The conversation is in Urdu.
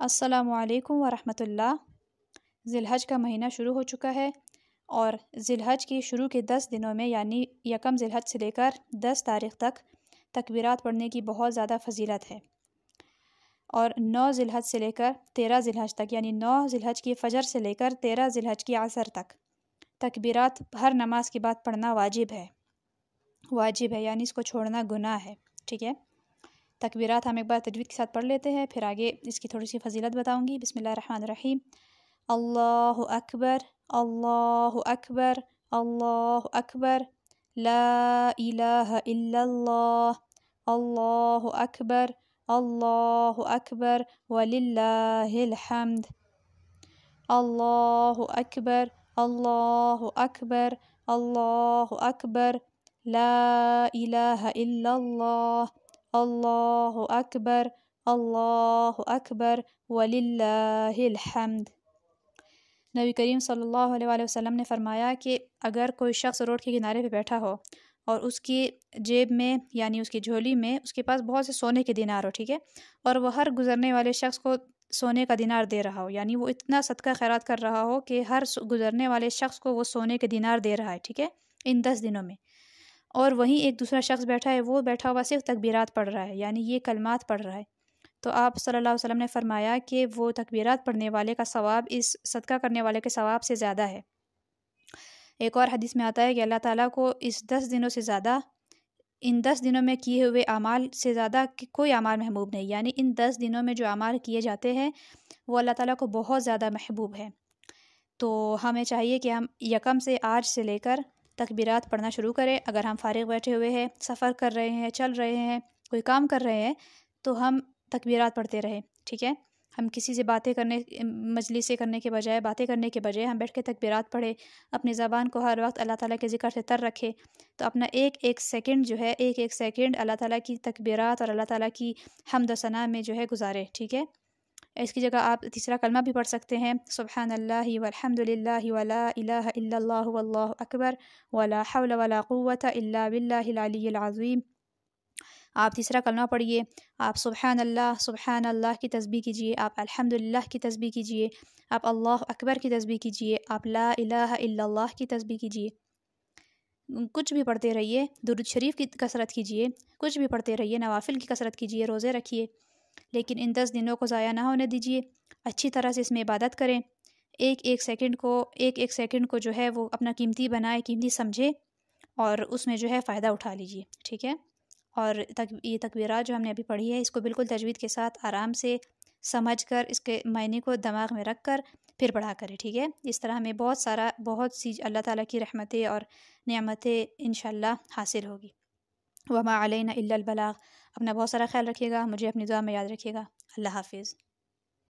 السلام علیکم ورحمۃ اللہ۔ ذی الحج کا مہینہ شروع ہو چکا ہے اور ذی الحج کی شروع کے 10 دنوں میں یعنی یکم ذی الحج سے لے کر 10 تاریخ تک تکبیرات پڑھنے کی بہت زیادہ فضیلت ہے، اور 9 ذی الحج سے لے کر 13 ذی الحج تک یعنی 9 ذی الحج کی فجر سے لے کر 13 ذی الحج کی عصر تک تکبیرات ہر نماز کے بعد پڑھنا واجب ہے یعنی اس کو چھوڑنا گناہ ہے، ٹھیک ہے۔ تکبیرات ہم ایک بار تجوید کے ساتھ پڑھ لیتے ہیں، پھر آگے اس کی تھوڑی سی فضیلت بتاؤں گی۔ بسم اللہ الرحمن الرحیم۔ اللہ اکبر اللہ اکبر اللہ اکبر، لا الہ الا اللہ، اللہ اکبر اللہ اکبر وللہ الحمد، اللہ اکبر اللہ اکبر اللہ اکبر، لا الہ الا اللہ، اللہ اکبر اللہ اکبر وللہ الحمد۔ نبی کریم صلی اللہ علیہ وآلہ وسلم نے فرمایا کہ اگر کوئی شخص روڈ کے کنارے پہ بیٹھا ہو اور اس کی جیب میں یعنی اس کی جھولی میں اس کے پاس بہت سے سونے کے دینار ہو، ٹھیک ہے، اور وہ ہر گزرنے والے شخص کو سونے کا دینار دے رہا ہو، یعنی وہ اتنا صدقہ خیرات کر رہا ہو کہ ہر گزرنے والے شخص کو وہ سونے کے دینار دے رہا ہے، ٹھیک ہے، ان 10 دنوں میں، اور وہیں ایک دوسرا شخص بیٹھا ہے، وہ بیٹھا ہوا صرف تکبیرات پڑھ رہا ہے، یعنی یہ کلمات پڑھ رہا ہے، تو آپ صلی اللہ علیہ وسلم نے فرمایا کہ وہ تکبیرات پڑھنے والے کا ثواب اس صدقہ کرنے والے کے ثواب سے زیادہ ہے۔ ایک اور حدیث میں آتا ہے کہ اللہ تعالیٰ کو اس 10 دنوں سے زیادہ، ان 10 دنوں میں کیے ہوئے اعمال سے زیادہ کوئی اعمال محبوب نہیں، یعنی ان 10 دنوں میں جو اعمال کیے جاتے ہیں وہ اللہ تعالیٰ کو بہت زیادہ محبوب ہے۔ تو ہمیں چاہیے کہ ہم یکم سے آج سے لے کر تکبیرات پڑھنا شروع کریں۔ اگر ہم فارغ بیٹھے ہوئے ہیں، سفر کر رہے ہیں، چل رہے ہیں، کوئی کام کر رہے ہیں، تو ہم تکبیرات پڑھتے رہیں، ٹھیک ہے۔ ہم کسی سے باتیں کرنے، مجلسیں کرنے کے بجائے، باتیں کرنے کے بجائے ہم بیٹھ کے تکبیرات پڑھیں، اپنی زبان کو ہر وقت اللہ تعالیٰ کے ذکر سے تر رکھے، تو اپنا ایک سیکنڈ جو ہے، ایک سیکنڈ اللہ تعالیٰ کی تکبیرات اور اللہ تعالیٰ کی حمد و ثنا میں جو ہے گزارے، ٹھیک ہے۔ اس کی جگہ آپ تیسرا کلمہ بھی پڑھ سکتے ہیں، سبحان اللہ والحمد للہ ولا الہ الا اللہ واللہ اکبر ولا حول ولا قوة الا باللہ العلی العظیم۔ آپ تیسرا کلمہ پڑھیے، آپ سبحان اللہ کی تسبیح کیجیے، آپ الحمد للہ کی تسبیح کیجیے، آپ اللہ اکبر کی تسبیح کیجیے، آپ لا الہ الا اللہ کی تسبیح کیجیے، کچھ بھی پڑھتے رہیے، درود شریف کی کثرت کیجیے، کچھ بھی پڑھتے رہیے، نوافل کی کثرت کیجیے، روزے رکھیے، لیکن ان 10 دنوں کو ضائع نہ ہونے دیجیے، اچھی طرح سے اس میں عبادت کریں، ایک سیکنڈ کو جو ہے وہ اپنا قیمتی بنائے، قیمتی سمجھے، اور اس میں جو ہے فائدہ اٹھا لیجیے، ٹھیک ہے۔ اور یہ تکبیرات جو ہم نے ابھی پڑھی ہے، اس کو بالکل تجوید کے ساتھ آرام سے سمجھ کر، اس کے معنی کو دماغ میں رکھ کر پھر پڑھا کرے، ٹھیک ہے۔ اس طرح ہمیں بہت سی اللہ تعالیٰ کی رحمتیں اور نعمتیں انشاءاللہ حاصل ہوگی۔ وما علینا الا البلاغ۔ اپنا بہت سارا خیال رکھیے گا، مجھے اپنی دعا میں یاد رکھیے گا۔ اللہ حافظ۔